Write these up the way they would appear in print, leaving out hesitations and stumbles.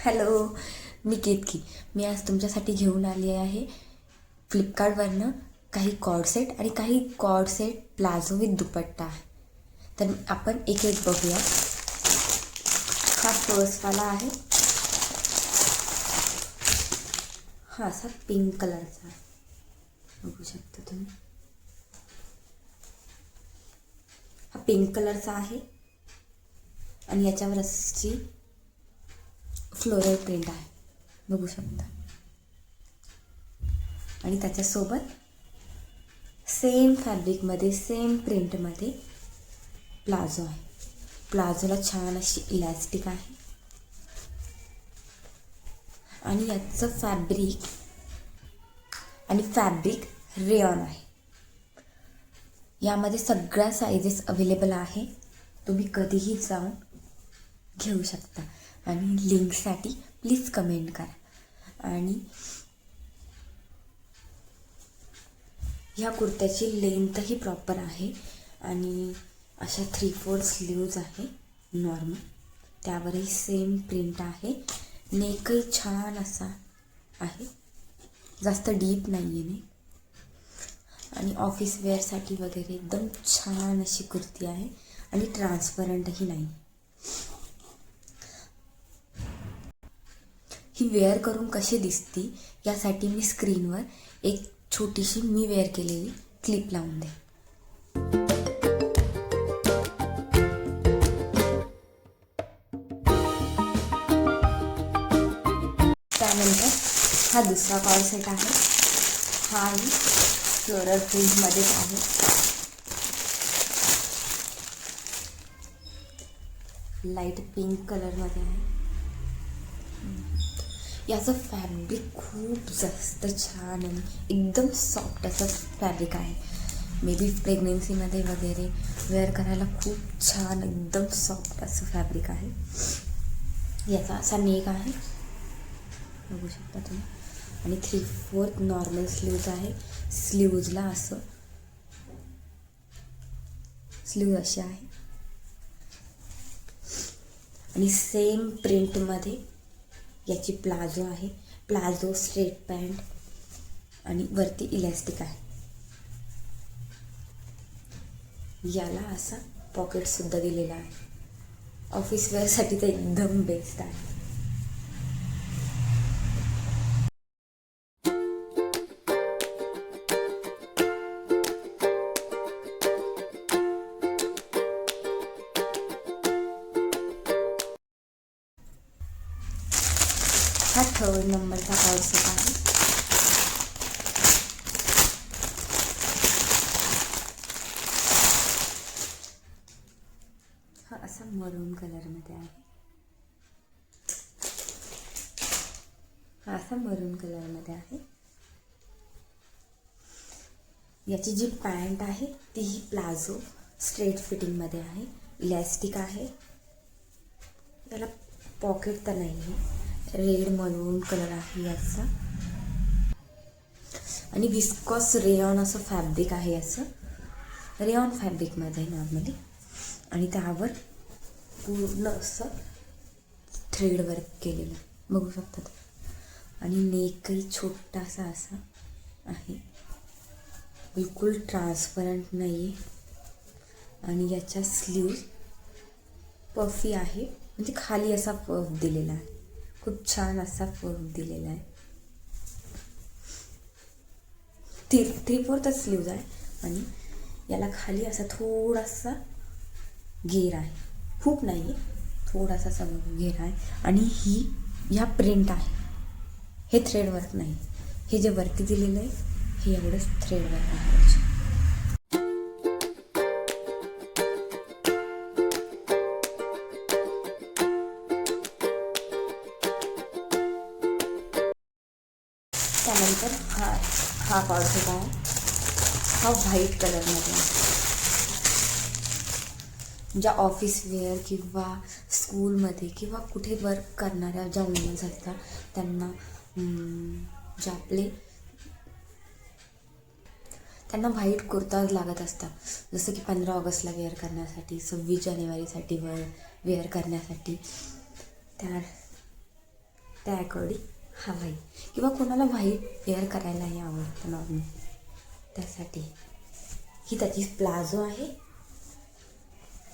Hello, मी केतकी. मी आज तुमच्यासाठी घेऊन आली आहे फ्लिपकार्टवरनं काही कॉर्ड सेट आणि काही कॉर्ड सेट प्लाझो विथ दुपट्टा आहे. तर आपण एक एक बघूया. हा फर्स्टवाला आहे. हा असा पिंक कलरचा आहे, बघू शकता तुम्ही. हा पिंक कलरचा आहे आणि याच्यावर अशी फ्लोरल प्रिंट आहे, बघू शकता. आणि त्याच्यासोबत सेम फॅब्रिकमध्ये सेम प्रिंटमध्ये प्लाझो आहे. प्लाझोला छान अशी इलॅस्टिक आहे आणि याचं फॅब्रिक रेयॉन आहे. यामध्ये सगळ्या साइजेस अवेलेबल आहे. तुम्ही कधीही जाऊन घेऊ शकता. आणि लिंकसाठी प्लीज कमेंट करा. आणि ह्या कुर्त्याची लेंथही प्रॉपर आहे आणि अशा 3/4 स्लीव्ज आहे नॉर्मल. त्यावरही सेम प्रिंट आहे. नेकही छान असा आहे, जास्त डीप नाही आहे नेक. आणि ऑफिस वेअरसाठी वगैरे एकदम छान अशी कुर्ती आहे आणि ट्रान्सपरंटही नाही. ही वेअर करून कशी दिसती यासाठी मी स्क्रीनवर एक छोटीशी मी वेअर केलेली क्लिप लावून दे. त्यानंतर हा दुसरा कॉर्ड सेट आहे. हाही फ्लोरल प्रिंटमध्येच आहे. लाईट पिंक कलरमध्ये आहे. याचं फॅब्रिक खूप जास्त छान आणि एकदम सॉफ्ट असं फॅब्रिक आहे. मे बी प्रेग्नेन्सीमध्ये वगैरे वेअर करायला खूप छान एकदम सॉफ्ट असं फॅब्रिक आहे. याचा असा नेक आहे, बघू शकता तुम्ही. आणि 3/4 नॉर्मल स्लीव्ज आहे. स्लीव्जला असं स्लीव अशी आहे आणि सेम प्रिंटमध्ये याची प्लाझो आहे. प्लाझो स्ट्रेट पॅन्ट आणि वरती इलॅस्टिक आहे. याला असा पॉकेटसुद्धा दिलेला आहे. ऑफिस वेअरसाठी तर एकदम बेस्ट आहे. हा 3rd नंबरचा कॉर्ड सेट आहे. हा असा मरून कलरमध्ये आहे. याची जी पॅन्ट आहे तीही प्लाझो स्ट्रेट फिटिंगमध्ये आहे. इलॅस्टिक आहे. याला पॉकेट तर नाही आहे. रेड मरून कलर आहे याचा. आणि विस्कॉस रेयॉन असं फॅब्रिक आहे. याचं रेयॉन फॅब्रिकमध्ये नॉर्मली. आणि त्यावर पूर्ण असं थ्रेड वर्क केलेलं बघू शकतात. आणि नेकही छोटासा असा आहे, बिलकुल ट्रान्सपरंट नाही आहे. आणि याच्या स्लीव्ज पफी आहे, म्हणजे खाली असा पफ दिलेला आहे. खूप छान असा पफ दिलेला आहे. 3/4 स्लीव्ज आहे आणि याला खाली असा थोडासा घेर आहे. खूप नाही आहे, थोडासा सगळं घेर आहे. आणि ह्या प्रिंट आहे, हे थ्रेडवर्क नाही. हे जे वरती दिलेलं आहे हे एवढंच थ्रेडवर्क आहे. त्यानंतर हा कॉर्ड सेट आहे. हा व्हाईट कलरमध्ये आहे. ज्या ऑफिस वेअर किंवा स्कूलमध्ये किंवा कुठे वर्क करणाऱ्या ज्या वुमन्स असतात त्यांना त्यांना व्हाईट कुर्ताज लागत असतात. जसं की 15 ऑगस्टला वेअर करण्यासाठी, 26 जानेवारीसाठी वेअर करण्यासाठी. त्या अकॉर्डिंग हा व्हाईट, किंवा कोणाला व्हाईट वेअर करायलाही आवडतं नॉर्मल, त्यासाठी ही त्याची प्लाझो आहे.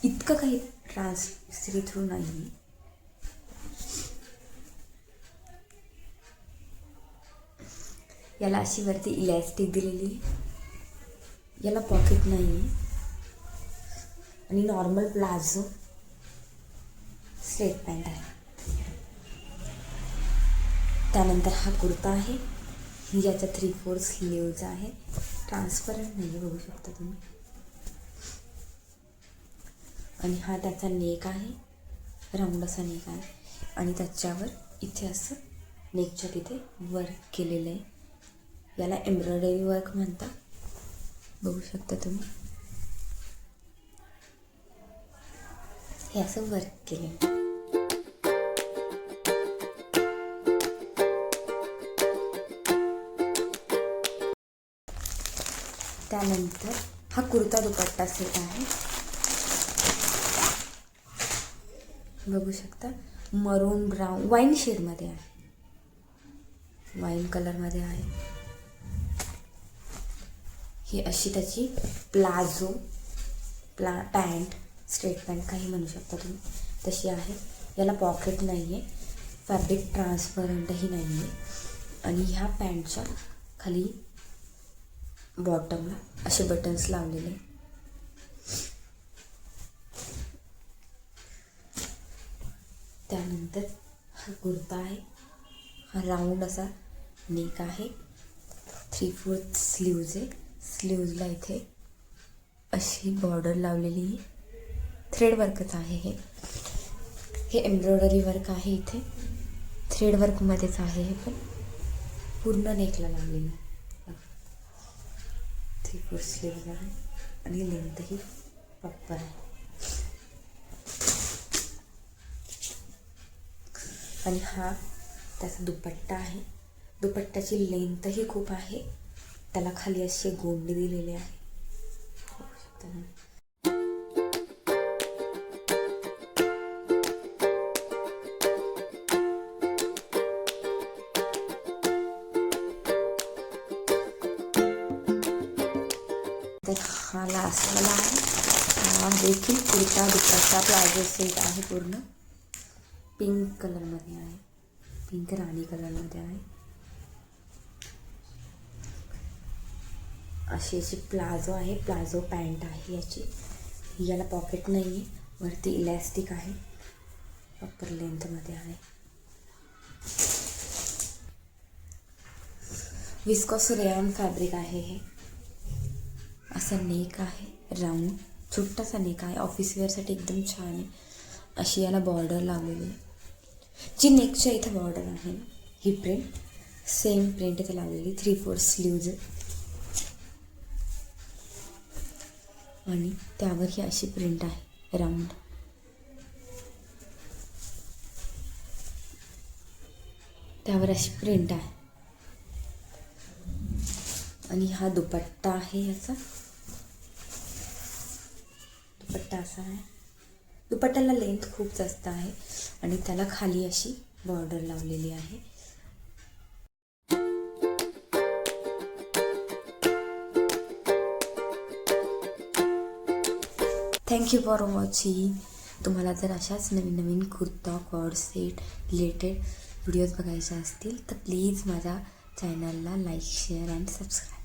इतकं काही सी थ्रू नाही. याला अशी वरती इलॅस्टिक दिलेली आहे, याला पॉकेट नाही आहे, आणि नॉर्मल प्लाझो स्ट्रेट पॅन्ट आहे. त्यानंतर हा कुर्ता आहे, याच्या 3/4 स्लीव्ज आहे, ट्रान्सपरंट नाही आहे, बघू शकता तुम्ही. आणि हा त्याचा नेक आहे, राऊंड असा नेक आहे, आणि त्याच्यावर इथे असं नेकच्या तिथे वर्क केलेलं आहे. याला एम्ब्रॉयडरी वर्क म्हणतात, बघू शकता तुम्ही. हे असं वर्क केलेलं. त्यानंतर हा कुर्ता दुपट्टा सेट आहे, बघू शकता. मरून ब्राऊन वाईन शेडमध्ये आहे, वाईन कलरमध्ये आहे. ही अशी त्याची प्लाझो पॅन्ट, स्ट्रेट पॅन्ट काही म्हणू शकता तुम्ही, तशी आहे. याला पॉकेट नाही आहे, फॅब्रिक ट्रान्सपरंटही नाही आहे. आणि ह्या पॅन्टच्या खाली बॉटमला असे बटन्स लावलेले. त्यानंतर हा कुर्ता आहे, हा राऊंड असा नेक आहे, 3/4 स्लीव्ज आहे. स्लीव्जला इथे अशी बॉर्डर लावलेली आहे, थ्रेड वर्कच आहे. हे एम्ब्रॉयडरी वर्क आहे, इथे थ्रेड वर्कमध्येच आहे. हे पण पूर्ण नेकला लावलेलं आहे. 3/4 स्लीव्ज आहे, आणि लेंथही प्रॉपर आहे. आणि हा त्याचा दुपट्टा आहे, दुपट्ट्याची लेंथही खूप आहे, त्याला खाली असे गोंडे दिलेले आहे, बघू शकता तुम्ही. तर हा लास्ट वाला आहे, हा देखील कुर्ता दुपट्टा प्लाझो सेट आहे, पूर्ण पिंक कलरमध्ये आहे, पिंक राणी कलरमध्ये आहे. अशी प्लाझो आहे, प्लाझो पॅन्ट आहे याची. याला पॉकेट नाही आहे, वरती इलॅस्टिक आहे, प्रॉपर लेंथमध्ये आहे. विस्कॉस रेयॉन फॅब्रिक आहे. हे असं नेक आहे, राऊंड छोटासा नेक आहे, ऑफिस वेअरसाठी एकदम छान आहे. अशी याला बॉर्डर लावलेली आहे, जी नेकच्या इथं बॉर्डर आहे ना, ही प्रिंट सेम प्रिंट इथे लावलेली. 3/4 स्लीव्ज आणि त्यावर ही अशी प्रिंट आहे राऊंड. त्यावर अशी प्रिंट आहे. आणि हा दुपट्टा आहे, याचा दुपट्टा असा आहे. दुपट्ट्याला लेंथ खूप जास्त आहे, आणि त्याला खाली अशी बॉर्डर लावलेली आहे. Thank you for watching. तुम्हाला जर अशाच नवीन नवीन kurta cord set related videos बघायचे असतील तर प्लीज माझ्या चॅनलला लाईक, शेअर अँड सबस्क्राईब.